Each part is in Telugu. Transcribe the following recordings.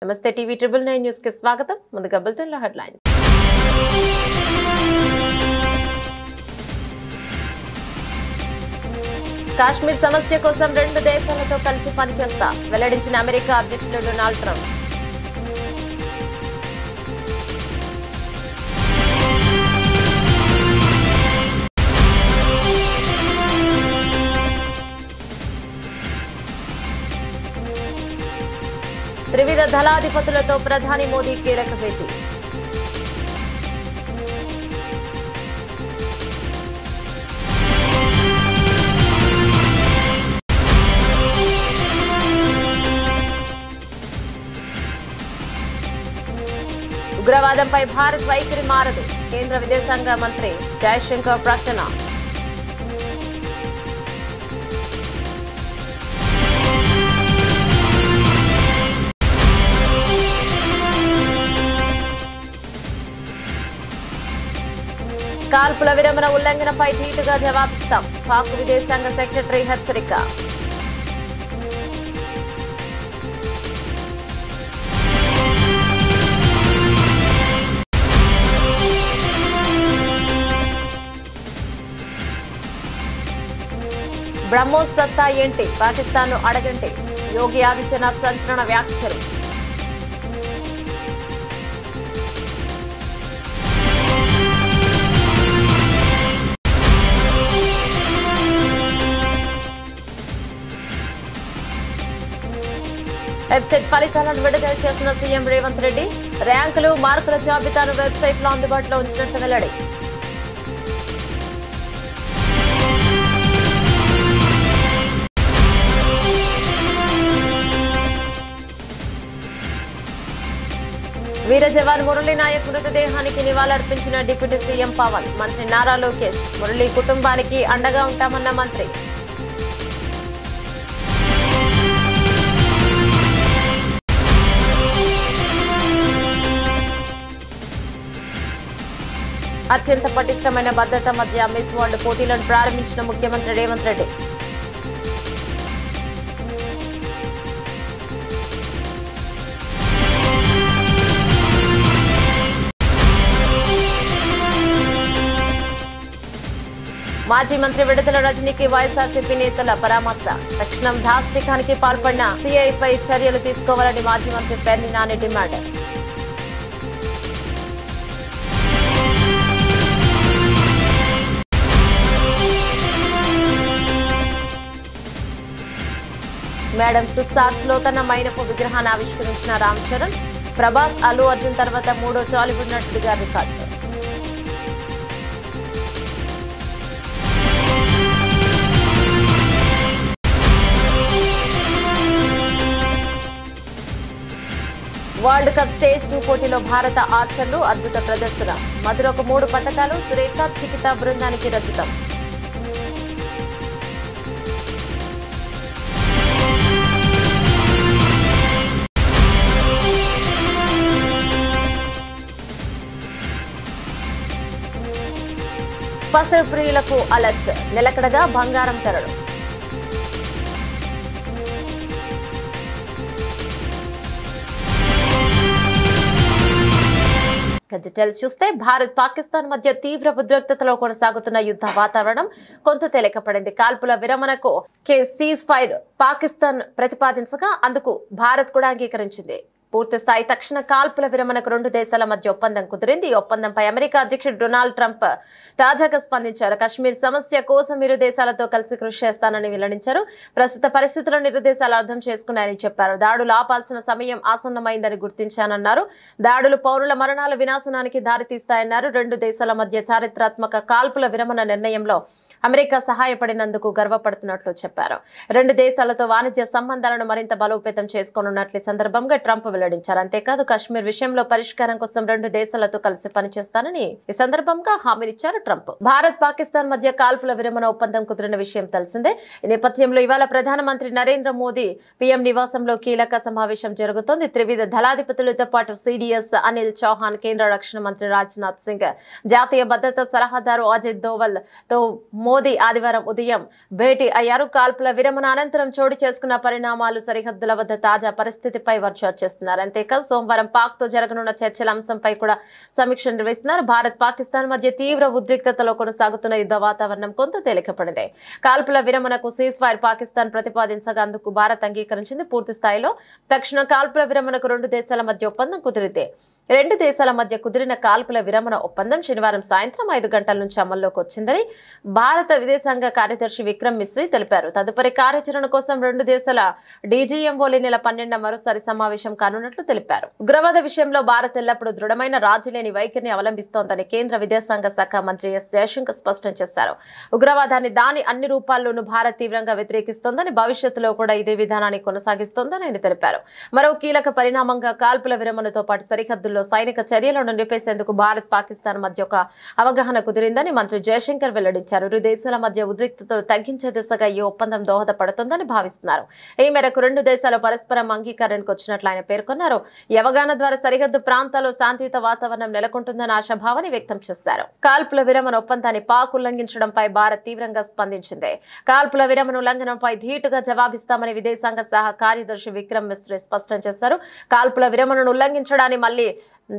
నమస్తే టీవీ TNN న్యూస్ కి స్వాగతం. ముందుగా బులెటిన్ లో హెడ్లైన్స్. కాశ్మీర్ సమస్య కోసం రెండు దేశాలతో కలిసి పనిచేస్తా వెల్లడించిన అమెరికా అధ్యక్షుడు డొనాల్డ్ ట్రంప్. త్రివిధ దళాధిపతులతో ప్రధాని మోదీ కీలక భేటీ. ఉగ్రవాదంపై భారత్ వైఖరి మారదు. కేంద్ర విదేశాంగ మంత్రి జయశంకర్ ప్రకటన. కాల్పుల విరమణ ఉల్లంఘనపై ధీటుగా జవాబిస్తాం. పాక్ విదేశాంగ సెక్రటరీ హెచ్చరిక. బ్రహ్మోస్ సత్తా ఏంటి, పాకిస్తాన్ ను అడగండి. యోగి ఆదిత్యనాథ్ సంచలన వ్యాఖ్యలు. వెబ్సైట్ ఫలితాలను విడుదల చేసిన సీఎం రేవంత్ రెడ్డి. ర్యాంకులు మార్కుల జాబితాను వెబ్సైట్ లో అందుబాటులో ఉంచినట్లు వెల్లడి. వీర జవాన్ మురళీ నాయక్ మృతదేహానికి నివాళులర్పించిన డిప్యూటీ సీఎం పవన్. మంత్రి నారా లోకేష్ మురళీ కుటుంబానికి అండగా ఉంటామన్న మంత్రి. అత్యంత పటిష్టమైన భద్రత మధ్య మిస్ వరల్డ్ పోటీలను ప్రారంభించిన ముఖ్యమంత్రి రేవంత్ రెడ్డి. మాజీ మంత్రి విడుదల రజనీకి వైఎస్ఆర్సీపీ నేతల పరామర్శ. తక్షణం దాష్టికానికి పాల్పడిన సీఐపై చర్యలు తీసుకోవాలని మాజీ మంత్రి పేర్ని నాని డిమాండ్. మేడం తుస్సార్స్ లో తన మైనపు విగ్రహాన్ని ఆవిష్కరించిన రామ్ చరణ్. ప్రభాస్, అల్లు అర్జున్ తర్వాత మూడో టాలీవుడ్ నటుడిగా రికార్డు. వరల్డ్ కప్ స్టేజ్ 2 పోటీలో భారత ఆర్చర్లు అద్భుత ప్రదర్శన. మధురకు 3 పతకాలు, సురేఖ, చికిత బృందానికి రచితం. పసరు ప్రియులకు అలర్ట్. నిలకడగా బంగారం ధరలు. డీటెయిల్స్ చూస్తే భారత్ పాకిస్తాన్ మధ్య తీవ్ర ఉద్రిక్తతలో కొనసాగుతున్న యుద్ధ వాతావరణం కొంత తేలికపడింది. కాల్పుల విరమణకు సీజ్ ఫైర్ పాకిస్తాన్ ప్రతిపాదించగా అందుకు భారత్ కూడా అంగీకరించింది. పూర్తి స్థాయి తక్షణ కాల్పుల విరమణకు రెండు దేశాల మధ్య ఒప్పందం కుదిరింది. ఈ ఒప్పందంపై అమెరికా అధ్యక్షుడు డొనాల్డ్ ట్రంప్ తాజాగా స్పందించారు. కశ్మీర్ సమస్య కోసం ఇరు దేశాలతో కలిసి కృషి చేస్తానని వెల్లడించారు. ప్రస్తుత పరిస్థితులను ఇరు దేశాలు అర్థం చేసుకున్నాయని చెప్పారు. దాడులు ఆపాల్సిన సమయం ఆసన్నమైందని గుర్తించానన్నారు. దాడులు పౌరుల మరణాల వినాశనానికి దారితీస్తాయన్నారు. రెండు దేశాల మధ్య చారిత్రాత్మక కాల్పుల విరమణ నిర్ణయంలో అమెరికా సహాయపడినందుకు గర్వపడుతున్నట్లు చెప్పారు. రెండు దేశాలతో వాణిజ్య సంబంధాలను మరింత బలోపేతం చేసుకోనున్నట్లు సందర్భంగా ట్రంప్ వెల్లడించారు. అంతేకాదు కశ్మీర్ విషయంలో పరిష్కారం కోసం రెండు దేశాలతో కలిసి పనిచేస్తానని ఈ సందర్భంగా హామీనిచ్చారు ట్రంప్. భారత్ పాకిస్తాన్ మధ్య కాల్పుల విరమణ ఒప్పందం కుదిరిన విషయం తెలిసిందే. ఈ నేపథ్యంలో ఇవాళ ప్రధానమంత్రి నరేంద్ర మోదీ పీఎం నివాసంలో కీలక సమావేశం జరుగుతోంది. త్రివిధ దళాధిపతులతో పాటు సిడిఎస్ అనిల్ చౌహాన్, కేంద్ర రక్షణ మంత్రి రాజ్నాథ్ సింగ్, జాతీయ భద్రతా సలహాదారు అజిత్ దోవల్ తో మోదీ ఆదివారం ఉదయం భేటీ అయ్యారు. కాల్పుల విరమణ అనంతరం చోటు చేసుకున్న పరిణామాలు, సరిహద్దుల వద్ద తాజా పరిస్థితిపై వారు చర్చిస్తున్నారు. జరుపుతున్నారు. అంతేకాదు సోమవారం పాక్ తో జరగనున్న చర్చల అంశంపై కూడా సమీక్ష నిర్వహిస్తున్నారు. భారత్ పాకిస్తాన్ మధ్య తీవ్ర ఉద్రిక్తతలో కొనసాగుతున్న యుద్ధ వాతావరణం కొంత తేలికపడింది. కాల్పుల విరమణకు సీజ్ ఫైర్ పాకిస్తాన్ ప్రతిపాదించగా అందుకు భారత్ అంగీకరించింది. పూర్తి స్థాయిలో తక్షణ కాల్పుల విరమణకు రెండు దేశాల మధ్య ఒప్పందం కుదిరింది. రెండు దేశాల మధ్య కుదిరిన కాల్పుల విరమణ ఒప్పందం శనివారం సాయంత్రం 5 గంటల నుంచి అమల్లోకి వచ్చిందని భారత విదేశాంగ కార్యదర్శి విక్రమ్ మిశ్రీ తెలిపారు. తదుపరి కార్యాచరణ కోసం రెండు దేశాల డీజీఎంఓలు నెల 12న మరోసారి సమావేశం కానున్నట్లు తెలిపారు. ఉగ్రవాద విషయంలో భారత్ ఎల్లప్పుడూ దృఢమైన రాజీ లేని వైఖరిని అవలంబిస్తోందని కేంద్ర విదేశాంగ శాఖ మంత్రి ఎస్ జయశంకర్ స్పష్టం చేశారు. ఉగ్రవాదాన్ని దాని అన్ని రూపాల్లోనూ భారత్ తీవ్రంగా వ్యతిరేకిస్తోందని, భవిష్యత్తులో కూడా ఇదే విధానాన్ని కొనసాగిస్తోందని ఆయన తెలిపారు. మరో కీలక పరిణామంగా కాల్పుల విరమణతో పాటు సరిహద్దుల్లో సైనిక చర్యలను నిలిపేసేందుకు భారత్ పాకిస్తాన్ మధ్య ఒక అవగాహన కుదిరిందని మంత్రి జయశంకర్ వెల్లడించారు. ఇరు దేశాల మధ్య ఉద్రిక్తతలు తగ్గించే దిశగా ఈ ఒప్పందం దోహదపడుతుందని భావిస్తున్నారు. ఈ మేరకు రెండు దేశాలు పరస్పరం అంగీకారానికి వచ్చినట్లు ఆయన పేర్కొన్నారు. ఈ అవగాహన ద్వారా సరిహద్దు ప్రాంతాల్లో శాంతియుత వాతావరణం నెలకొంటుందని ఆశాభావాన్ని వ్యక్తం చేశారు. కాల్పుల విరమణ ఒప్పందాన్ని పాక్ ఉల్లంఘించడంపై భారత్ తీవ్రంగా స్పందించింది. కాల్పుల విరమణ ఉల్లంఘనపై ధీటుగా జవాబిస్తామని విదేశాంగ శాఖ కార్యదర్శి విక్రమ్ మిశ్రీ స్పష్టం చేశారు. కాల్పుల విరమణను ఉల్లంఘించడాన్ని మళ్లీ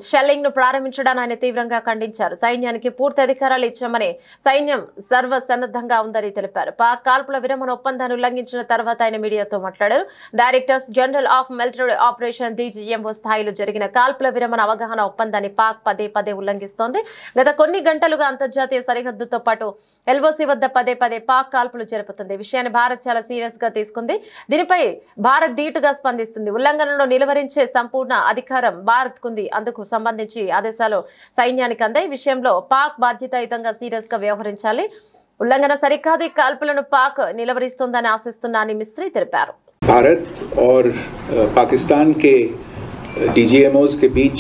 షెల్లింగ్ ను ప్రారంభించడాన్ని ఆయన తీవ్రంగా ఖండించారు. సైన్యానికి పూర్తి అధికారాలు ఇచ్చామని, సైన్యం సర్వసన్నద్ధంగా ఉందని తెలిపారు. పాక్ కాల్పుల విరమణ ఒప్పందాన్ని ఉల్లంఘించిన తర్వాత ఆయన మీడియాతో మాట్లాడారు. Directors general of military operation DGMO స్థాయిలో జరిగిన కాల్పుల విరమణ అవగాహన ఒప్పందాన్ని పాక్ పదే పదే ఉల్లంఘిస్తోంది. గత కొన్ని గంటలుగా అంతర్జాతీయ సరిహద్దుతో పాటు ఎల్ఓసి వద్ద పదే పదే పాక్ కాల్పులు జరుపుతుంది. ఈ విషయాన్ని భారత్ చాలా సీరియస్ గా తీసుకుంది. దీనిపై భారత్ ధీటుగా స్పందిస్తుంది. ఉల్లంఘనను నిలువరించే సంపూర్ణ అధికారం భారత్ కుంది. అందుకు సంబంధించి ఆదేశాలు సైన్యానికి అందాయి. విషయంలో పాక్ బాధ్యతాయుతంగా సీరియస్ గా వ్యవహరించాలి. ఉల్లంఘన సరికాదు. ఈ కాల్పులను పాక్ నిలవరిస్తుందని ఆశిస్తున్నానని మిస్త్రీ తెలిపారు. भारत और पाकिस्तान के डीजीएमओस के बीच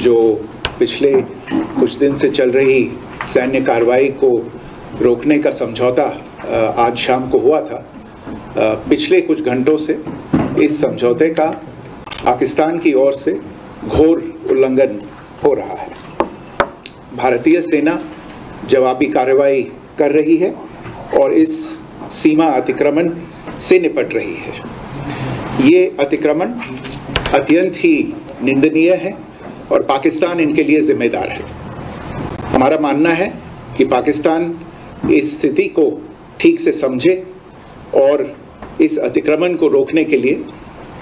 जो पिछले कुछ दिन से चल रही सैन्य कार्रवाई को रोकने का समझौता आज शाम को हुआ था, पिछले कुछ घंटों से इस समझौते का पाकिस्तान की ओर से घोर उल्लंघन हो रहा है। भारतीय सेना जवाबी कार्रवाई कर रही है और इस सीमा अतिक्रमण से निपट रही है। ये अतिक्रमण अत्यंत ही निंदनीय है और पाकिस्तान इनके लिए जिम्मेदार है। हमारा मानना है कि पाकिस्तान इस स्थिति को ठीक से समझे और इस अतिक्रमण को रोकने के लिए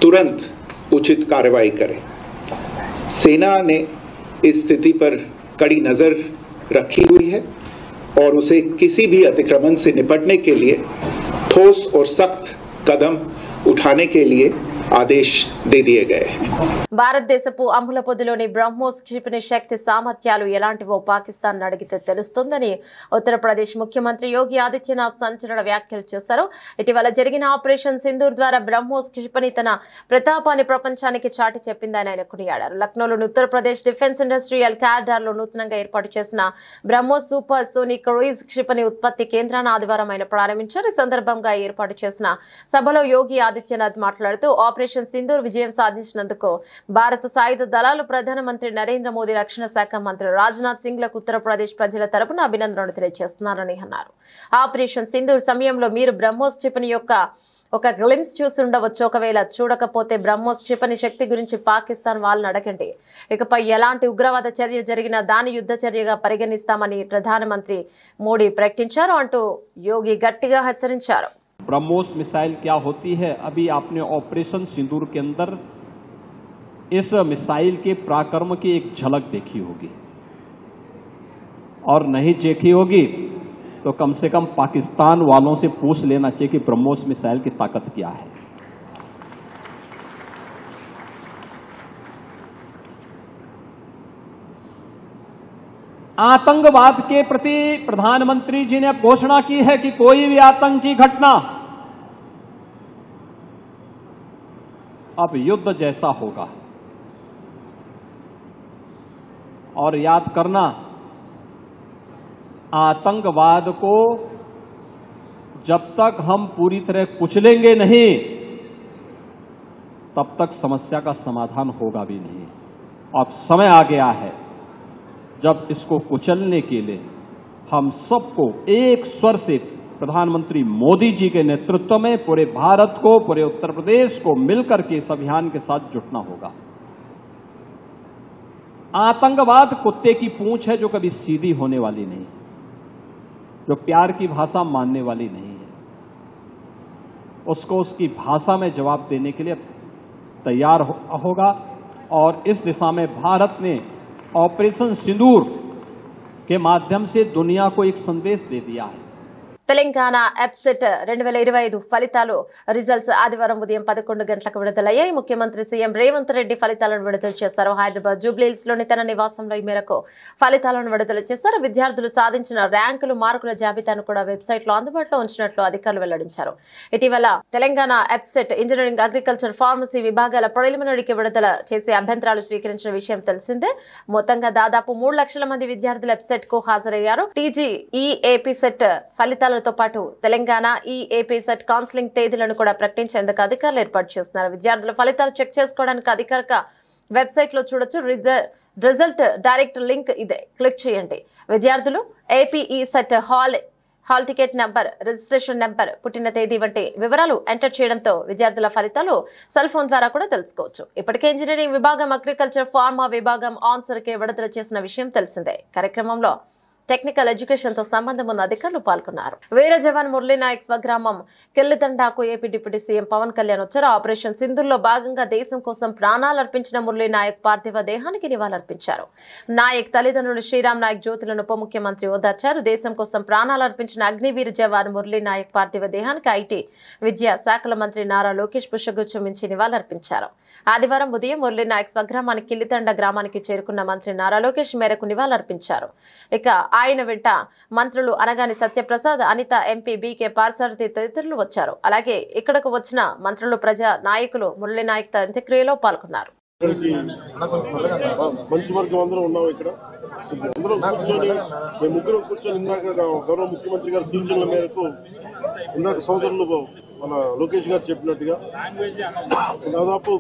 तुरंत उचित कार्रवाई करे। सेना ने इस स्थिति पर कड़ी नजर रखी हुई है और उसे किसी भी अतिक्रमण से निपटने के लिए ठोस और सख्त कदम उठाने के लिए ఆదేశ్ దే దియే గయే. భారతదేశపు అమ్ముల పొదిలోని బ్రహ్మోస్ క్షిపణి శక్తి సామర్థ్యాలు ఎలాంటివో పాకిస్తాన్ అడిగితే తెలుస్తుందని ఉత్తరప్రదేశ్ ముఖ్యమంత్రి యోగి ఆదిత్యనాథ్ సంచలన వ్యాఖ్యలు చేశారు. ఇటీవల జరిగిన ఆపరేషన్ సింధూర్ ద్వారా బ్రహ్మోస్ క్షిపణి తన ప్రతాపాన్ని ప్రపంచానికి చాటి చెప్పిందని ఆయన కొనియాడారు. లక్నోలోని ఉత్తరప్రదేశ్ డిఫెన్స్ ఇండస్ట్రియల్ కారిడార్ లో నూతనంగా ఏర్పాటు చేసిన బ్రహ్మోస్ సూపర్ సోనిక్ క్రూయిజ్ క్షిపణి ఉత్పత్తి కేంద్రాన్ని ఆదివారం ఆయన ప్రారంభించారు. ఈ సందర్భంగా ఏర్పాటు చేసిన సభలో యోగి ఆదిత్యనాథ్ మాట్లాడుతూ ఆపరేషన్ సింధూర్ విజయం సాధించినందుకు భారత సాయుధ దళాలు, ప్రధానమంత్రి నరేంద్ర మోదీ, రక్షణ శాఖ మంత్రి రాజ్నాథ్ సింగ్ లకు ఉత్తరప్రదేశ్ ప్రజల తరపున అభినందనలు తెలియజేస్తున్నారని అన్నారు. ఆపరేషన్ సింధూర్ సమయంలో మీరు బ్రహ్మోస్ క్షిపణి యొక్క ఒక గ్లిమ్స్ చూసి ఉండవచ్చు. ఒకవేళ చూడకపోతే బ్రహ్మోస్ క్షిపణి శక్తి గురించి పాకిస్తాన్ వాళ్ళని అడగండి. ఇకపై ఎలాంటి ఉగ్రవాద చర్య జరిగినా దాని యుద్ధ చర్యగా పరిగణిస్తామని ప్రధానమంత్రి మోడీ ప్రకటించారు అంటూ యోగి గట్టిగా హెచ్చరించారు. ब्रह्मोस मिसाइल क्या होती है, अभी आपने ऑपरेशन सिंदूर के अंदर इस मिसाइल के पराक्रम की एक झलक देखी होगी और नहीं देखी होगी तो कम से कम पाकिस्तान वालों से पूछ लेना चाहिए कि ब्रह्मोस मिसाइल की ताकत क्या है। आतंकवाद के प्रति प्रधानमंत्री जी ने घोषणा की है कि कोई भी आतंकी घटना अब युद्ध जैसा होगा। और याद करना, आतंकवाद को जब तक हम पूरी तरह कुचलेंगे नहीं तब तक समस्या का समाधान होगा भी नहीं। अब समय आ गया है जब इसको कुचलने के लिए हम सबको एक स्वर से प्रधानमंत्री मोदी जी के नेतृत्व में पूरे भारत को, पूरे उत्तर प्रदेश को मिलकर के इस अभियान के साथ जुटना होगा। आतंकवाद कुत्ते की पूंछ है जो कभी सीधी होने वाली नहीं, जो प्यार की भाषा मानने वाली नहीं है। उसको उसकी भाषा में जवाब देने के लिए तैयार होगा और इस दिशा में भारत ने ऑपरेशन सिंदूर के माध्यम से दुनिया को एक संदेश दे दिया है। తెలంగాణ ఎప్సెట్ 2025 ఫలితాలు రిజల్ట్స్ ఆదివారం ఉదయం 11 గంటలకు విడుదలయ్యాయి. ముఖ్యమంత్రి సీఎం రేవంత్ రెడ్డి ఫలితాలను విడుదల చేశారు. హైదరాబాద్ జూబ్లీహిల్స్ లోని తన నివాసంలో ఈ మేరకు ఫలితాలను విడుదల చేశారు. విద్యార్థులు సాధించిన ర్యాంకులు, మార్కుల జాబితాను కూడా వెబ్సైట్ లో అందుబాటులో ఉంచినట్లు అధికారులు వెల్లడించారు. ఇటీవల Telangana EAPCET engineering, agriculture, pharmacy విభాగాల ప్రిలిమినరీకి విడుదల చేసే అభ్యంతరాలు స్వీకరించిన విషయం తెలిసిందే. మొత్తంగా దాదాపు 3 లక్షల మంది విద్యార్థులు ఎప్సెట్ కు హాజరయ్యారు. టీజీఈఏపీ సెట్ ఫలితాలతో పాటు తెలంగాణ ఈఏపీ సెట్ కౌన్సిలింగ్ తేదీలను కూడా ప్రకటించేందుకు అధికారులు ఏర్పాటు చేస్తున్నారు. విద్యార్థుల ఫలితాలు చెక్ చేసుకోవడానికి అధికారిక వెబ్సైట్ లో చూడొచ్చు. రిజల్ట్ డైరెక్ట్ లింక్ ఇదే, క్లిక్ చేయండి. విద్యార్థులు APE set hall ticket number, registration number, పుట్టిన తేదీ వంటి వివరాలు ఎంటర్ చేయడంతో విద్యార్థుల ఫలితాలు సెల్ ఫోన్ ద్వారా కూడా తెలుసుకోవచ్చు. ఇప్పటికే ఇంజనీరింగ్ విభాగం, అగ్రికల్చర్, ఫార్మా విభాగం ఆన్సర్ కి విడుదల చేసిన విషయం తెలిసిందే. కార్యక్రమంలో టెక్నికల్ ఎడ్యుకేషన్ తో సంబంధం ఉన్న అధికారులు పాల్గొన్నారు. వీర జవాన్ మురళీ నాయక్ స్వగ్రామం కిల్లితండాకు AP deputy CM Pawan Kalyan వచ్చారు. ఆపరేషన్ సింధూర్లో భాగంగా దేశం కోసం ప్రాణాలు అర్పించిన మురళీ నాయక్ పార్థివ దేహానికి నివాళులర్పించారు. నాయక్ తల్లిదండ్రులు శ్రీరామ్ నాయక్ జ్యోతులను ఉప ముఖ్యమంత్రి ఓదార్చారు. దేశం కోసం ప్రాణాలు అర్పించిన అగ్నివీర జవాన్ మురళీ నాయక్ పార్థివ దేహానికి ఐటీ, విద్యా శాఖల మంత్రి నారా లోకేష్ పుష్పగుచ్చం ఇచ్చి నివాళులర్పించారు. ఆదివారం ఉదయం మురళీ నాయక్ స్వగ్రామానికి కిల్లితండ గ్రామానికి చేరుకున్న మంత్రి నారా లోకేష్ మేరకు నివాళులర్పించారు. ఇక ఆయన వెంట మంత్రులు అనగాని సత్యప్రసాద్, అనిత, ఎంపీ బీకే పార్సారథి తదితరులు వచ్చారు. అలాగే ఇక్కడకు వచ్చిన మంత్రులు, ప్రజా నాయకులు మురళీ నాయక్ అంత్యక్రియలో పాల్గొన్నారు. మంత్రివర్గం అందరూ ఉన్నాం ఇక్కడ. అందరం కూర్చొని మేము ముగ్గురు కూర్చొని ఇందాక గౌరవ ముఖ్యమంత్రి గారి సూచనల మేరకు ఇందాక సోదరులు మన లోకేష్ గారు చెప్పినట్టుగా దాదాపు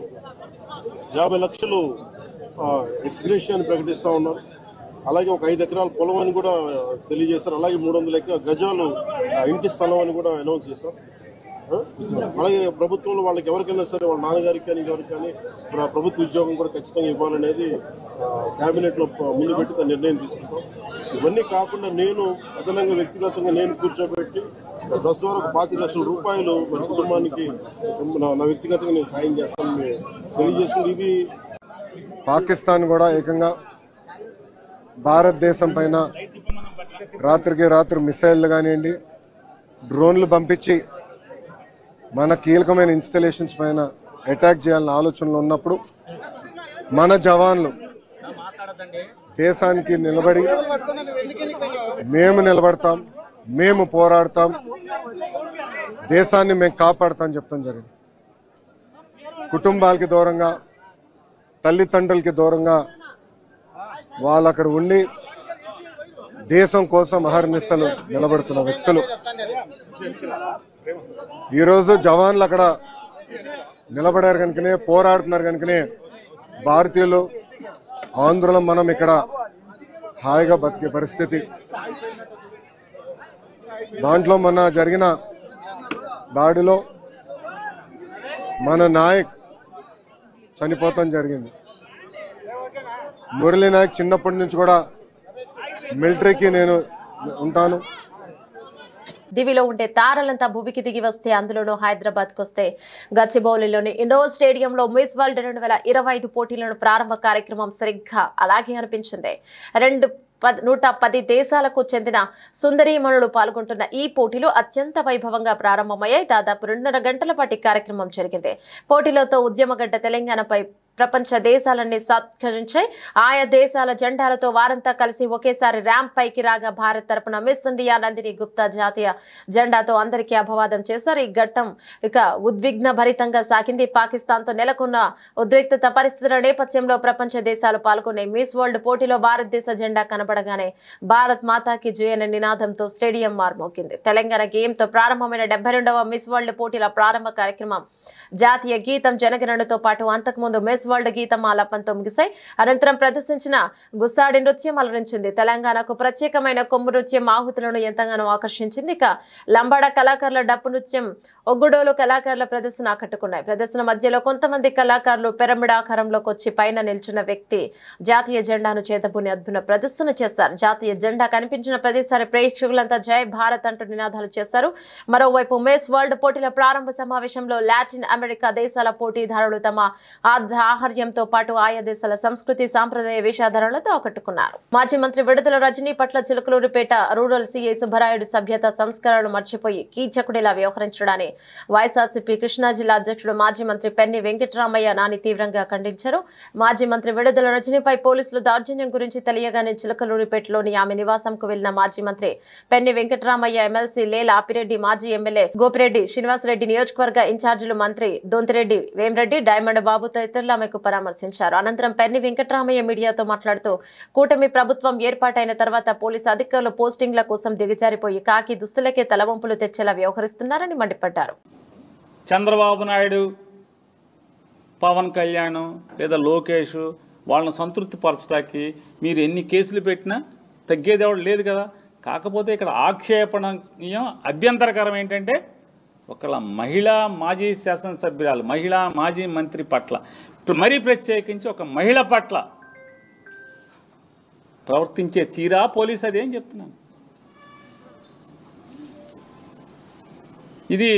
50 లక్షలు ఎక్స్గ్రేషియాన్ని ప్రకటిస్తూ ఉన్నారు. అలాగే ఒక 5 ఎకరాల పొలం అని కూడా తెలియజేశారు. అలాగే 300 గజాలు ఇంటి స్థలం అని కూడా అనౌన్స్ చేశారు. అలాగే ప్రభుత్వంలో వాళ్ళకి ఎవరికైనా సరే, వాళ్ళ నాన్నగారికి కానీ ఎవరికి కానీ ప్రభుత్వ ఉద్యోగం కూడా ఖచ్చితంగా ఇవ్వాలనేది క్యాబినెట్లో ముందు పెట్టి నిర్ణయం తీసుకుంటాం. ఇవన్నీ కాకుండా నేను అదనంగా వ్యక్తిగతంగా నేను కూర్చోబెట్టి ప్రస్తుతం ఒక 25 లక్షల రూపాయలు మన కుటుంబానికి నా వ్యక్తిగతంగా నేను సాయం చేస్తానని తెలియజేసుకుంది. ఇది పాకిస్తాన్ కూడా ఏకంగా భారతదేశం పైన రాత్రికి రాత్రి మిసైళ్లు కానివ్వండి, డ్రోన్లు పంపించి మన కీలకమైన ఇన్స్టలేషన్స్ పైన అటాక్ చేయాలన్న ఆలోచనలు ఉన్నప్పుడు మన జవాన్లు దేశానికి నిలబడి మేము నిలబడతాం, మేము పోరాడతాం, దేశాన్ని మేము కాపాడుతాం చెప్తాం జరిగింది. కుటుంబాలకి దూరంగా, తల్లిదండ్రులకి దూరంగా వాళ్ళు అక్కడ ఉండి దేశం కోసం అహర్నిశలు నిలబడుతున్న వ్యక్తులు. ఈరోజు జవాన్లు అక్కడ నిలబడారు కనుకనే, పోరాడుతున్నారు కనుకనే భారతీయులు, ఆంధ్రులం మనం ఇక్కడ హాయిగా బతికే పరిస్థితి. దాంట్లో మొన్న జరిగిన దాడిలో మన నాయక్ చనిపోతాం జరిగింది. మురళీ నాయక్ చిన్నప్పటి నుంచి కూడా మిలిటరీకి నేను ఉంటాను. దివిలో ఉండే తారలంతా భూమికి దిగి వస్తే, అందులోనూ హైదరాబాద్ కు వస్తే గచ్చిబౌలిలోని ఇండోర్ స్టేడియంలో మిస్ వరల్డ్ 2025 పోటీలను ప్రారంభ కార్యక్రమం సరిగ్గా అలాగే అనిపించింది. 110 దేశాలకు చెందిన సుందరీమణులు పాల్గొంటున్న ఈ పోటీలు అత్యంత వైభవంగా ప్రారంభమయ్యాయి. దాదాపు 2.5 గంటల పాటు కార్యక్రమం జరిగింది. పోటీలతో ఉద్యమగడ్డ తెలంగాణపై ప్రపంచ దేశాలన్నీ సత్కరించాయి. ఆయా దేశాల జెండాలతో వారంతా కలిసి ఒకేసారి ర్యాంప్ పైకి రాగా భారత్ తరపున మిస్ ఇండియా నందిని గుప్తా జాతీయ జెండాతో అందరికీ అభివాదం చేశారు. ఈ ఘట్టం ఇక ఉద్విగ్న భరితంగా సాగింది. పాకిస్తాన్ తో నెలకొన్న ఉద్రిక్తత పరిస్థితుల నేపథ్యంలో ప్రపంచ దేశాలు పాల్గొనే మిస్ వరల్డ్ పోటీలో భారతదేశ జెండా కనబడగానే భారత్ మాతాకి జై అనే నినాదంతో స్టేడియం మార్మోగింది. తెలంగాణ గేమ్ తో ప్రారంభమైన 72వ మిస్ వరల్డ్ పోటీల ప్రారంభ కార్యక్రమం జాతీయ గీతం, జనగణనతో పాటు అంతకుముందు మిస్ వరల్డ్ గీతం ఆలాపంతో ముగిశాయి. అనంతరం ప్రదర్శించిన గుస్సాడి నృత్యం అలరించింది. తెలంగాణకు ప్రత్యేకమైన కొమ్ము నృత్యం ఆహుతులను ఎంతగానో ఆకర్షించింది. ఇక లంబాడ కళాకారుల డప్పు నృత్యం, ఒగ్గుడోలు కళాకారుల ప్రదర్శన ఆకట్టుకున్నాయి. ప్రదర్శన మధ్యలో కొంతమంది కళాకారులు పిరమిడ్ ఆకారంలోకి వచ్చి పైన నిల్చున్న వ్యక్తి జాతీయ జెండాను చేతబూని అద్భుత ప్రదర్శన చేశారు. జాతీయ జెండా కనిపించిన ప్రతిసారి ప్రేక్షకులంతా జై భారత్ అంటూ నినాదాలు చేశారు. మరోవైపు మిస్ వరల్డ్ పోటీల ప్రారంభ సమావేశంలో లాటిన్ అమెరికా దేశాల పోటీదారులు తమ ఆహార్యంతో పాటు ఆయా దేశాల సంస్కృతి సాంప్రదాయ వేషధారణలతో ఆకట్టుకున్నారు. మాజీ మంత్రి విడుదల రజనీ పట్ల చిలకలూరిపేట రూరల్ సీఐ సుబ్బరాయుడు సభ్యత సంస్కరణలు మర్చిపోయి కీచకుడిలా వ్యవహరించడాన్ని వైఎస్ఆర్సీపీ కృష్ణా జిల్లా అధ్యక్షుడు మాజీ మంత్రి పెన్ని వెంకటరామయ్య నాని తీవ్రంగా ఖండించారు. మాజీ మంత్రి విడుదల రజనీపై పోలీసులు దౌర్జన్యం గురించి తెలియగానే చిలకలూరిపేటలోని ఆమె నివాసంకు వెళ్లిన మాజీ మంత్రి పెన్ని వెంకటరామయ్య, ఎమ్మెల్సీ లేల ఆపిరెడ్డి, మాజీ ఎమ్మెల్యే గోపిరెడ్డి శ్రీనివాసరెడ్డి, నియోజకవర్గ ఇన్ఛార్జీలు మంత్రి దొంతిరెడ్డి వేమిరెడ్డి, డైమండ్ బాబు తదితరులు ఆమెకు పరామర్శించారు. అనంతరం పెన్ని వెంకటరామయ్య మీడియాతో మాట్లాడుతూ కూటమి ప్రభుత్వం ఏర్పాటైన తర్వాత పోలీసు అధికారులు పోస్టింగ్ల కోసం దిగజారిపోయి కాకి దుస్తులకే తలవంపులు తెచ్చేలా వ్యవహరిస్తున్నారని మండిపడ్డారు. చంద్రబాబు నాయుడు, పవన్ కళ్యాణ్ లేదా లోకేష్ వాళ్ళని సంతృప్తి పరచడానికి మీరు ఎన్ని కేసులు పెట్టినా తగ్గేదేవాడు లేదు కదా. కాకపోతే ఇక్కడ ఆక్షేపణీయం, అభ్యంతరకరం ఏంటంటే ఒకళ్ళ మహిళా మాజీ శాసనసభ్యురాలు, మహిళా మాజీ మంత్రి పట్ల, మరీ ప్రత్యేకించి ఒక మహిళ పట్ల ప్రవర్తించే తీరా పోలీసు అదేం చెప్తున్నాను. ఇది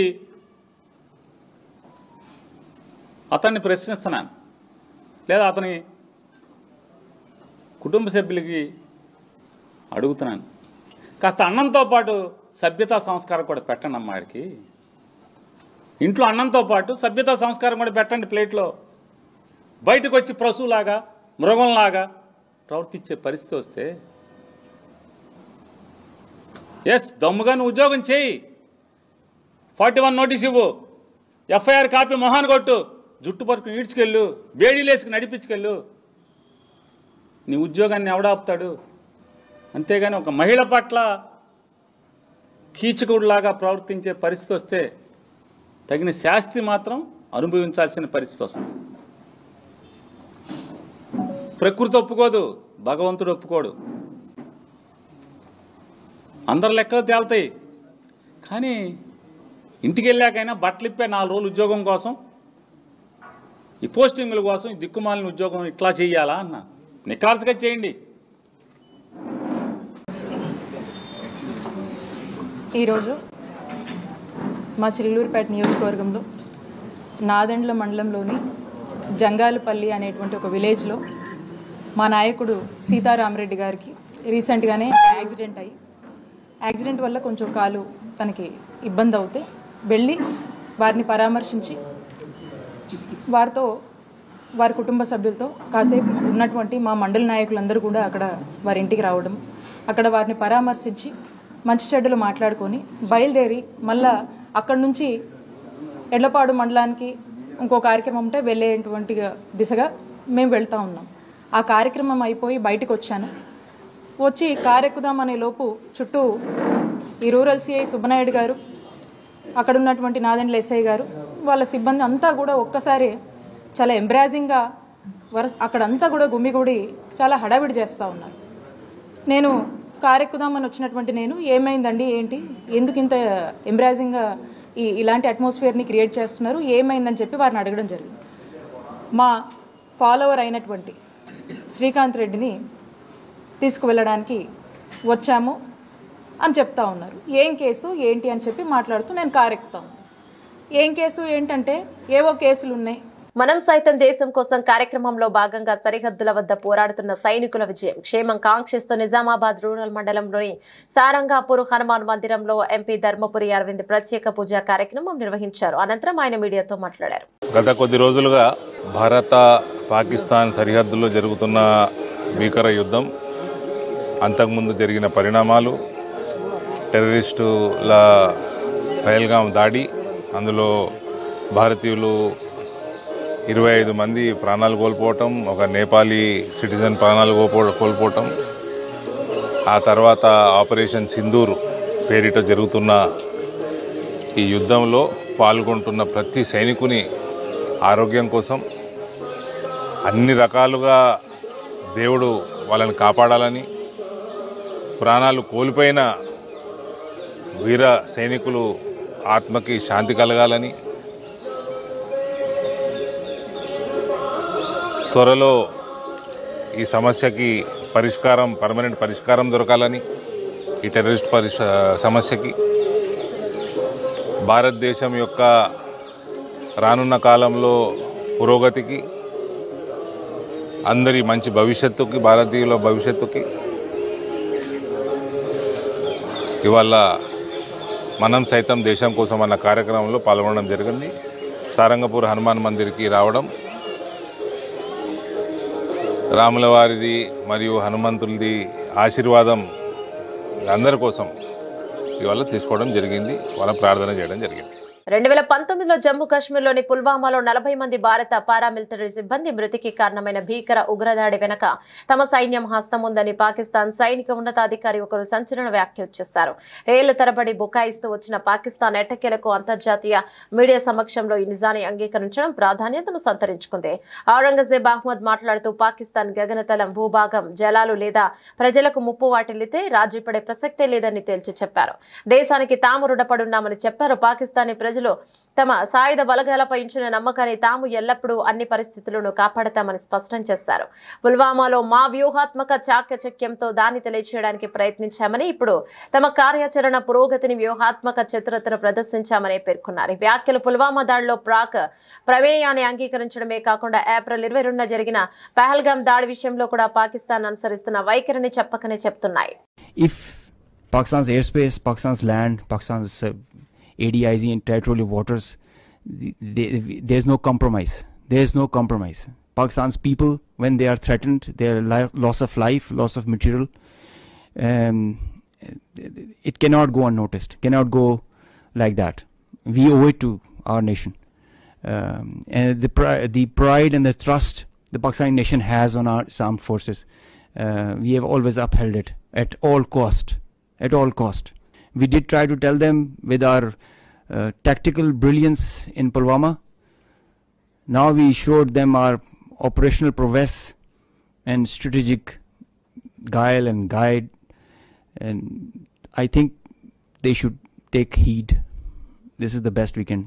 అతన్ని ప్రశ్నిస్తున్నాను, లేదా అతని కుటుంబ సభ్యులకి అడుగుతున్నాను. కాస్త అన్నంతో పాటు సభ్యతా సంస్కారం కూడా పెట్టండి అమ్మాడికి. ఇంట్లో అన్నంతో పాటు సభ్యతా సంస్కారం కూడా పెట్టండి ప్లేట్లో. బయటకు వచ్చి పశువులాగా, మృగంలాగా ప్రవర్తించే పరిస్థితి వస్తే దమ్ముగా నువ్వు ఉద్యోగం చేయి, 41 నోటీస్ ఇవ్వు, ఎఫ్ఐఆర్ కాపీ మొహాన్ కొట్టు, జుట్టు పరుకు ఈడ్చుకెళ్ళు, వేడిలేసుకు నడిపించుకెళ్ళు. నీ ఉద్యోగాన్ని ఎవడాపుతాడు? అంతేగాని ఒక మహిళ పట్ల కీచకుడిలాగా ప్రవర్తించే పరిస్థితి వస్తే తగిన శాస్తి మాత్రం అనుభవించాల్సిన పరిస్థితి వస్తుంది. ప్రకృతి ఒప్పుకోదు, భగవంతుడు ఒప్పుకోడు. అందరు లెక్కలు తేలుతాయి. కానీ ఇంటికి వెళ్ళాకైనా బట్టలిప్పే 4 రోజులు ఉద్యోగం కోసం, ఈ పోస్టింగుల కోసం, ఈ దిక్కుమాలిన ఉద్యోగం ఇట్లా చేయాలా అన్న? నిఖార్సుగా చేయండి. ఈరోజు మా చిలుకూరుపేట నియోజకవర్గంలో నాదెండ్ల మండలంలోని జంగాలపల్లి అనేటువంటి ఒక విలేజ్లో మా నాయకుడు సీతారామరెడ్డి గారికి రీసెంట్గానే యాక్సిడెంట్ వల్ల కొంచెం కాలు తనకి ఇబ్బంది అవుతే వెళ్ళి వారిని పరామర్శించి వారితో, వారి కుటుంబ సభ్యులతో కాసేపు ఉన్నటువంటి మా మండల నాయకులందరూ కూడా అక్కడ వారి ఇంటికి రావడం, అక్కడ వారిని పరామర్శించి మంచి చెడ్డలు మాట్లాడుకొని బయలుదేరి మళ్ళా అక్కడి నుంచి ఎడ్లపాడు మండలానికి ఇంకో కార్యక్రమం ఉంటే వెళ్ళేటువంటి దిశగా మేము వెళ్తూ ఉన్నాం. ఆ కార్యక్రమం అయిపోయి బయటకు వచ్చాను. వచ్చి కారెక్కుదామనే లోపు చుట్టూ ఈ రూరల్ సిఐ సుబ్బనాయుడు గారు, అక్కడ ఉన్నటువంటి నాదెండ్ల ఎస్ఐ గారు, వాళ్ళ సిబ్బంది అంతా కూడా ఒక్కసారి చాలా ఎంబ్రాజింగ్గా అక్కడంతా కూడా గుమిగూడి చాలా హడావిడి చేస్తూ ఉన్నారు. నేను కారెక్కుదామని వచ్చినటువంటి నేను, ఏమైందండి, ఏంటి, ఎందుకు ఇంత ఎంబ్రాజింగ్గా ఇలాంటి అట్మాస్ఫియర్ని క్రియేట్ చేస్తున్నారు, ఏమైందని చెప్పి వారిని అడగడం జరిగింది. మా ఫాలోవర్ అయినటువంటి శ్రీకాంత్ రెడ్డిని తీసుకువెళ్ళడానికి వచ్చాము అని చెప్తా ఉన్నారు. ఏం కేసు ఏంటి అని చెప్పి మాట్లాడుతూ నేను కారెక్కుతాను. ఏం కేసు ఏంటంటే ఏవో కేసులు ఉన్నాయి. మనం సైతం దేశం కోసం కార్యక్రమంలో భాగంగా సరిహద్దుల వద్ద పోరాడుతున్న సైనికుల విజయం క్షేమం కాంక్షిస్తూ నిజామాబాద్ రూరల్ మండలంలోని సారంగాపూర్ హనుమాన్ మందిరంలో ఎంపీ ధర్మపురి అరవింద్ ప్రత్యేక పూజా కార్యక్రమం నిర్వహించారు. అనంతరం ఆయన మీడియాతో మాట్లాడారు. గత కొద్ది రోజులుగా భారత పాకిస్తాన్ సరిహద్దుల్లో జరుగుతున్న భీకర యుద్ధం, అంతకుముందు జరిగిన పరిణామాలు, టెర్రరిస్టుల పహల్గాం దాడి, అందులో భారతీయులు 25 మంది ప్రాణాలు కోల్పోవటం, ఒక నేపాలీ సిటిజన్ ప్రాణాలు కోల్పోవటం, ఆ తర్వాత ఆపరేషన్ సింధూర్ పేరిట జరుగుతున్న ఈ యుద్ధంలో పాల్గొంటున్న ప్రతి సైనికుని ఆరోగ్యం కోసం, అన్ని రకాలుగా దేవుడు వాళ్ళని కాపాడాలని, ప్రాణాలు కోల్పోయిన వీర సైనికులు ఆత్మకి శాంతి కలగాలని, త్వరలో ఈ సమస్యకి పర్మనెంట్ పరిష్కారం దొరకాలని, ఈ టెర్రరిస్ట్ సమస్యకి భారతదేశం యొక్క రానున్న కాలంలో పురోగతికి, అందరి మంచి భవిష్యత్తుకి, భారతీయుల భవిష్యత్తుకి ఇవాళ మనం సైతం దేశం కోసం అన్న కార్యక్రమంలో పాల్గొనడం జరిగింది. సారంగపూర్ హనుమాన్ మందిర్కి రావడం, రాముల వారిది మరియు హనుమంతులది ఆశీర్వాదం అందరి కోసం ఇవాళ తీసుకోవడం జరిగింది, వాళ్ళ ప్రార్థన చేయడం జరిగింది. 2019లో జమ్మూ కాశ్మీర్లోని పుల్వామాలో 40 మంది భారత పారామిలిటరీ సిబ్బంది మృతికి కారణమైన భీకర ఉగ్రదాడి వెనక తమ సైన్యం హస్తం ఉందని పాకిస్తాన్ సైనిక ఉన్నతాధికారి ఒకరు సంచలన వ్యాఖ్యలు చేశారు. ఏళ్ల తరబడి బుకాయిస్తూ వచ్చిన పాకిస్తాన్ ఎట్టకేలకు అంతర్జాతీయ మీడియా సమక్షంలో ఈ నిజాన్ని అంగీకరించడం ప్రాధాన్యతను సంతరించుకుంది. ఔరంగజేబ్ అహ్మద్ మాట్లాడుతూ పాకిస్తాన్ గగనతలం, భూభాగం, జలాలు లేదా ప్రజలకు ముప్పు వాటిల్లితే రాజీపడే ప్రసక్తే లేదని తేల్చి చెప్పారు. దేశానికి తాము రుణపడున్నామని చెప్పారు. పాకిస్తానీ ప్రజలు తమ సాయుధ బలగాలపై ఉంచిన నమ్మకాన్ని తాము ఎల్లప్పుడూ అన్ని పరిస్థితులను కాపాడతామని స్పష్టం చేశారు. పుల్వామాలో మా వ్యూహాత్మక చాకచక్యంతో దాన్ని తెలియచేయడానికి ప్రయత్నించామని, ఇప్పుడు తమ కార్యాచరణ పురోగతిని వ్యూహాత్మక చతురతను ప్రదర్శించామని పేర్కొన్నారు. ఈ వ్యాఖ్యలు పుల్వామా దాడిలో పాక్ ప్రమేయాన్ని అంగీకరించడమే కాకుండా ఏప్రిల్ 22న జరిగిన పహల్గామ్ దాడి విషయంలో కూడా పాకిస్తాన్ అనుసరిస్తున్న వైఖరిని చెప్పకనే చెప్తున్నాయి. If Pakistan's airspace, Pakistan's land, Pakistan's ADIZ and territorial waters, there's no compromise. There's no compromise. Pakistan's people, when they are threatened, their loss of life, loss of material, it cannot go unnoticed, cannot go like that. We owe it to our nation. And the pride and the trust the Pakistani nation has on our armed forces, we have always upheld it at all cost. At all cost. We did try to tell them with our tactical brilliance in Pulwama. Now we showed them our operational prowess and strategic guile and guide, and I think they should take heed. This is the best we can.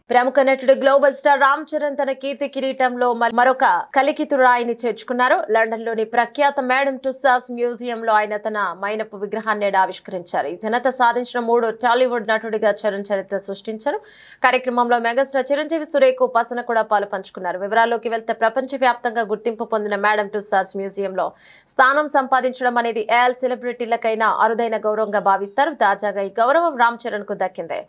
ప్రముఖ నటుడు గ్లోబల్ స్టార్ రామ్ చరణ్ తన కీర్తి కిరీటంలో మరొక కలికితురాయిని చేర్చుకున్నారు. లండన్ లోని ప్రఖ్యాత మేడమ్ టుస్సాడ్స్ మ్యూజియం లో ఆయన తన మైనపు విగ్రహాన్ని ఆవిష్కరించారు. ఈ ఘనత సాధించిన 3 టాలీవుడ్ నటుడిగా చరణ్ చరిత్ర సృష్టించారు. కార్యక్రమంలో మెగాస్టార్ చిరంజీవి, సురేఖ, ఉపాసన కూడా పాలు పంచుకున్నారు. వివరాల్లోకి వెళ్తే ప్రపంచవ్యాప్తంగా గుర్తింపు పొందిన మేడమ్ టుస్సాడ్స్ మ్యూజియంలో స్థానం సంపాదించడం అనేది సెలబ్రిటీలకైనా అరుదైన గౌరవంగా భావిస్తారు. తాజాగా ఈ గౌరవం రామ్ చరణ్ కు దక్కింది.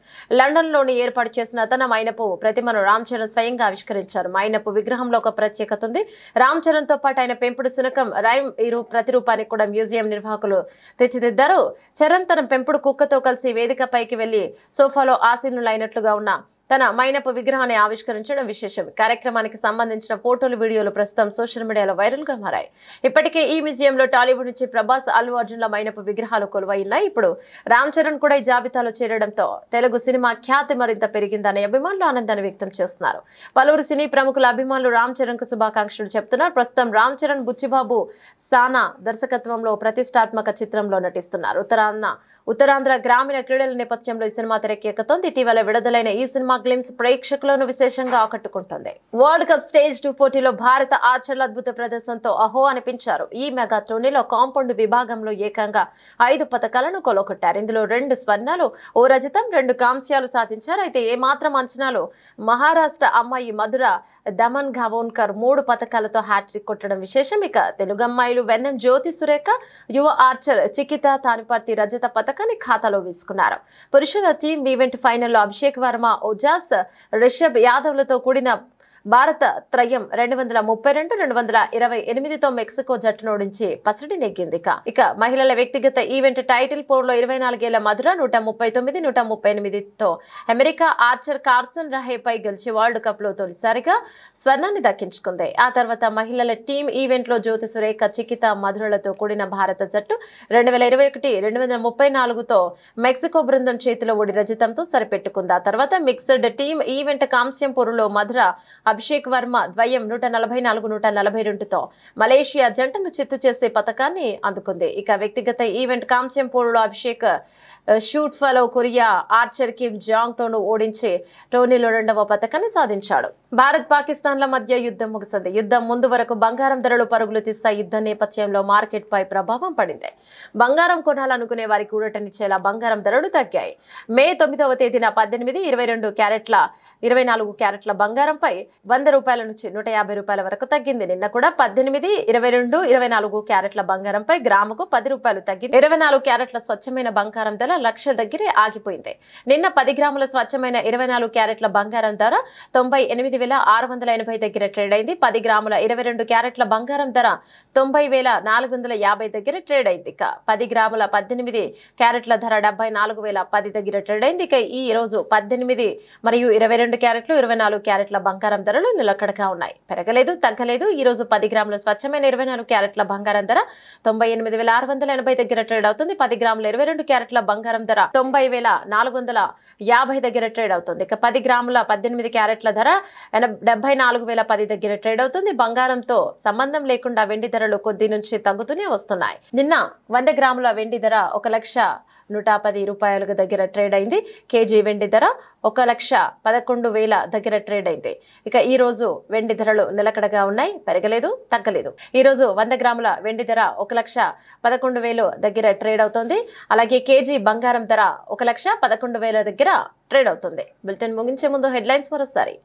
లండన్ లోని ఏర్పాటు చేసిన తన మైనపు ప్రతిమను రామ్ చరణ్ స్వయంగా ఆవిష్కరించారు. మైనపు విగ్రహంలో ఒక ప్రత్యేకత ఉంది. రామ్ చరణ్ తో పాటు ఆయన పెంపుడు శునకం రైమ్ ప్రతిరూపాన్ని కూడా మ్యూజియం నిర్వాహకులు తెచ్చిదిద్దారు. చరణ్ తన పెంపుడు కుక్కతో కలిసి వేదికపైకి వెళ్లి సోఫాలో ఆసీనులైనట్లుగా ఉన్న తన మైనపు విగ్రహాన్ని ఆవిష్కరించడం విశేషం. కార్యక్రమానికి సంబంధించిన ఫోటోలు, వీడియోలు ప్రస్తుతం సోషల్ మీడియాలో వైరల్ గా మారాయి. ఇప్పటికే ఈ మ్యూజియంలో టాలీవుడ్ నుంచి ప్రభాస్, అల్లు అర్జున్ల మైనపు విగ్రహాలు కొలువై ఉన్నాయి. ఇప్పుడు రామ్ చరణ్ కూడా ఈ జాబితాలో చేరడంతో తెలుగు సినిమా ఖ్యాతి మరింత పెరిగిందనే అభిమానులు ఆనందాన్ని వ్యక్తం చేస్తున్నారు. పలువురు సినీ ప్రముఖుల అభిమానులు రామ్ చరణ్ కు శుభాకాంక్షలు చెప్తున్నారు. ప్రస్తుతం రామ్ చరణ్ బుచ్చిబాబు సానా దర్శకత్వంలో ప్రతిష్టాత్మక చిత్రంలో నటిస్తున్నారు. ఉత్తరాంధ్ర గ్రామీణ క్రీడల నేపథ్యంలో ఈ సినిమా తెరకెక్కుతోంది. ఇటీవల విడుదలైన ఈ సినిమా గ్లిమ్స్ ప్రేక్షకులను విశేషంగా ఆకట్టుకుంటుంది. వరల్డ్ కప్ స్టేజ్ 2 పోటీలో భారత ఆర్చర్ల అద్భుత ప్రదర్శనతో అహో అనిపించారు. ఈ మెగా టోర్నీలో కాంపౌండ్ విభాగంలో ఏకంగా 5 పతకాలను కొలగొట్టారు. ఇందులో 2 స్వర్ణాలు, 1 రజతం, 2 కాంస్యాలు సాధించారు. అయితే ఏమాత్రం అంచనాలు మహారాష్ట్ర అమ్మాయి మధుర దమన్ గవోన్కర్ 3 పతకాలతో హ్యాట్రిక్ కొట్టడం విశేషం. ఇక తెలుగు అమ్మాయిలు వెన్నెం జ్యోతి సురేఖ, యువ ఆర్చర్ చికిత తానిపర్తి రజత పతకాన్ని ఖాతాలో వేసుకున్నారు. పురుషుల టీమ్ ఈవెంట్ ఫైనల్లో అభిషేక్ వర్మ, ఓజాస్, రిషబ్ యాదవ్లతో కూడిన భారత త్రయం 232-228తో మెక్సికో జట్టును ఓడించి పసిడి నెగ్గింది. ఇక మహిళల వ్యక్తిగత ఈవెంట్ టైటిల్ పోర్లో 24 ఏళ్ల మధుర 139-138తో అమెరికా ఆర్చర్ కార్సన్ రహేపై గెలిచి వరల్డ్ కప్ లో తొలిసారిగా స్వర్ణాన్ని దక్కించుకుంది. ఆ తర్వాత మహిళల టీమ్ ఈవెంట్ లో జ్యోతి సురేఖ, చికిత, మధురలతో కూడిన భారత జట్టు 2021-234తో మెక్సికో బృందం చేతిలో ఓడి రజతంతో సరిపెట్టుకుంది. ఆ తర్వాత మిక్స్డ్ టీమ్ ఈవెంట్ కాంస్యం పోరులో మధుర అభిషేక్ వర్మ ద్వయం 144-142తో మలేషియా జంటను చిత్తు చేసే పతకాన్ని అందుకుంది. ఇక వ్యక్తిగత ఈవెంట్ కాంస్యం పోరులో అభిషేక్ షూట్ ఫలో కొరియా ఆర్చర్ కిమ్ జాంగ్ టోను ఓడించి టోర్నీలో 2వ పతకాన్ని సాధించాడు. భారత్ పాకిస్తాన్ల మధ్య యుద్ధం ముగిసింది. యుద్ధం ముందు వరకు బంగారం ధరలు పరుగులు తీస్తాయి. యుద్ధ నేపథ్యంలో మార్కెట్ పై ప్రభావం పడింది. బంగారం కొనాలనుకునే వారికి ఊరటనిచ్చేలా బంగారం ధరలు తగ్గాయి. మే 9వ తేదీన 18, 22 క్యారెట్ల 24 క్యారెట్ల బంగారంపై 100 రూపాయల నుంచి 150 రూపాయల వరకు తగ్గింది. నిన్న కూడా 18, 22, 24 క్యారెట్ల బంగారంపై గ్రాముకు 10 రూపాయలు తగ్గింది. 24 క్యారెట్ల స్వచ్ఛమైన బంగారం ధర లక్షల దగ్గరే ఆగిపోయింది. నిన్న 10 గ్రాముల స్వచ్ఛమైన 24 క్యారెట్ల బంగారం ధర 98,680 దగ్గర ట్రేడ్ అయింది. 10 గ్రాముల 22 క్యారెట్ల బంగారం ధర 90,450 దగ్గర ట్రేడ్ అయింది. ఇక 10 గ్రాముల 18 క్యారెట్ల ధర 74,010 దగ్గర ట్రేడ్ అయింది. ఇక ఈ రోజు 18 మరియు 22 క్యారెట్లు 24 క్యారెట్ల బంగారం ధరలు నిలకడగా ఉన్నాయి. పెరగలేదు, తగ్గలేదు. ఈ రోజు 10 గ్రాముల స్వచ్ఛమైన 24 క్యారెట్ల బంగారం ధర 98,680 దగ్గర ట్రేడ్ అవుతుంది. 10 గ్రాముల 22 క్యారెట్ల బంగారం ధర 90,450 దగ్గర ట్రేడ్ అవుతుంది. ఇక 10 గ్రాముల 18 క్యారెట్ల ధర 74,010 దగ్గర ట్రేడ్ అవుతుంది. బంగారంతో సంబంధం లేకుండా వెండి ధరలు కొద్ది నుంచి తగ్గుతూనే వస్తున్నాయి. నిన్న 100 గ్రాముల వెండి ధర 1,110 రూపాయల దగ్గర ట్రేడ్ అయింది. కేజీ వెండి ధర 1,11,000 దగ్గర ట్రేడ్ అయింది. ఇక ఈ రోజు వెండి ధరలు నిలకడగా ఉన్నాయి, పెరగలేదు, తగ్గలేదు. ఈ రోజు 100 గ్రాముల వెండి ధర 1,11,000 దగ్గర ట్రేడ్ అవుతుంది. అలాగే కేజీ బంగారం ధర 1,11,000 దగ్గర ట్రేడ్ అవుతుంది. బులెటిన్ ముగించే ముందు హెడ్లైన్స్ మరోసారి.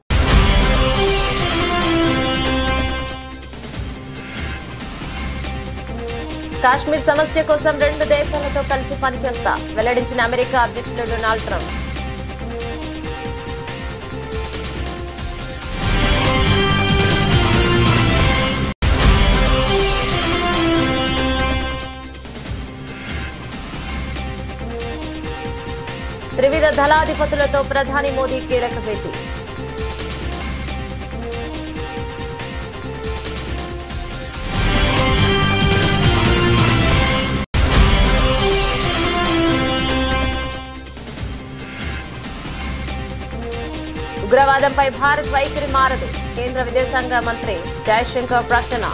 కాశ్మీర్ సమస్య కోసం 2 దేశాలతో కలిసి పనిచేస్తా వెల్లడించిన అమెరికా అధ్యక్షుడు డొనాల్డ్ ట్రంప్. త్రివిధ దళాధిపతులతో ప్రధాని మోదీ కీలక భేటీ. ఉగ్రవాదంపై భారత్ వైఖరి మారదు, కేంద్ర విదేశాంగ మంత్రి జయశంకర్ ప్రకటన.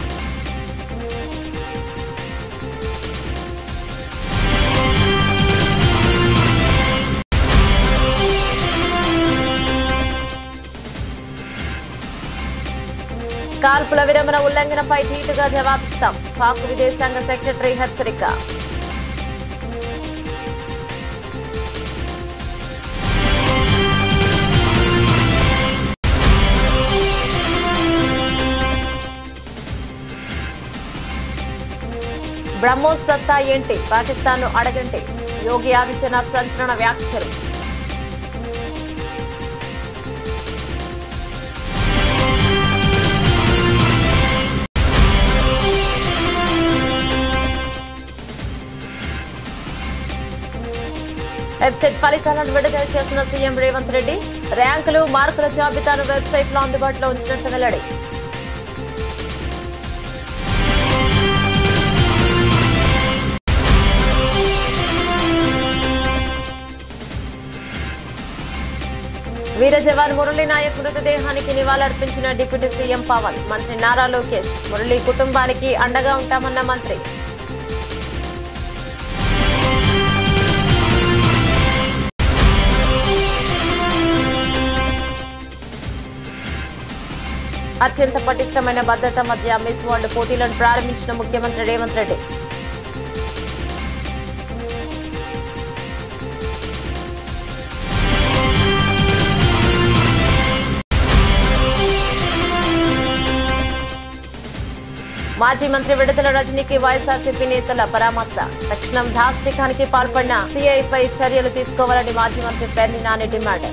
కాల్పుల విరమణ ఉల్లంఘనపై ధీటుగా జవాబిస్తాం, పాక్ విదేశాంగ సెక్రటరీ హెచ్చరిక. బ్రహ్మోస్ సత్తా ఏంటి, పాకిస్తాన్ ను అడగండి, యోగి ఆదిత్యనాథ్ సంచలన వ్యాఖ్యలు. వెబ్సైట్ ఫలితాలను విడుదల చేసిన సీఎం రేవంత్ రెడ్డి, ర్యాంకులు మార్కుల జాబితాను వెబ్సైట్ లో అందుబాటులో ఉంచినట్లు వెల్లడి. వీర జవాన్ మురళీ నాయక్ మృతదేహానికి నివాళులర్పించిన డిప్యూటీ సీఎం పవన్. మంత్రి నారా లోకేష్, మురళీ కుటుంబానికి అండగా ఉంటామన్న మంత్రి. అత్యంత పటిష్టమైన భద్రత మధ్య మిస్ వరల్డ్ పోటీలను ప్రారంభించిన ముఖ్యమంత్రి రేవంత్ రెడ్డి. మాజీ మంత్రి విడుదల రజనీకి వైఎస్ఆర్సీపీ నేతల పరామర్శ. తక్షణం దాష్టికానికి పాల్పడిన సీఐపై చర్యలు తీసుకోవాలని మాజీ మంత్రి Perni Nani demand.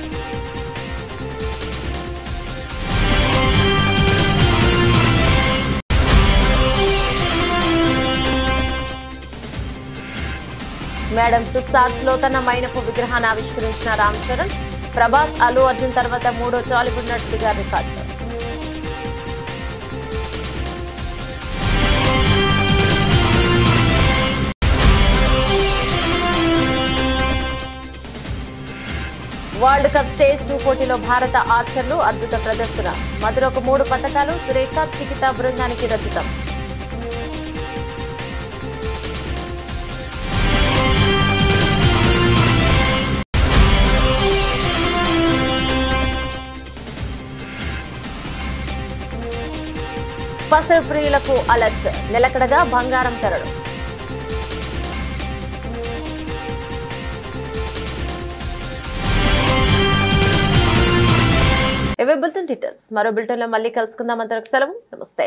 Madam 2 stars లో తన మైనపు విగ్రహాన్ని ఆవిష్కరించిన రామ్ చరణ్. ప్రభాస్, అల్లు అర్జున్ తర్వాత 3వ టాలీవుడ్ నటుడిగా రికార్డు. వరల్డ్ కప్ స్టేజ్ 2 పోటీలో భారత ఆర్చర్లు అద్భుత ప్రదర్శన. మధురకు 3 పతకాలు, సురేఖ, చికిత బృందానికి రచితం. పసరు ప్రియులకు అలర్ట్, నిలకడగా బంగారం ధరలు. ఇవే బులెటిన్ డీటెయిల్స్. మరో బులెటిన్ లో మళ్ళీ కలుసుకుందాం. అంతవరకు సెలవు. నమస్తే.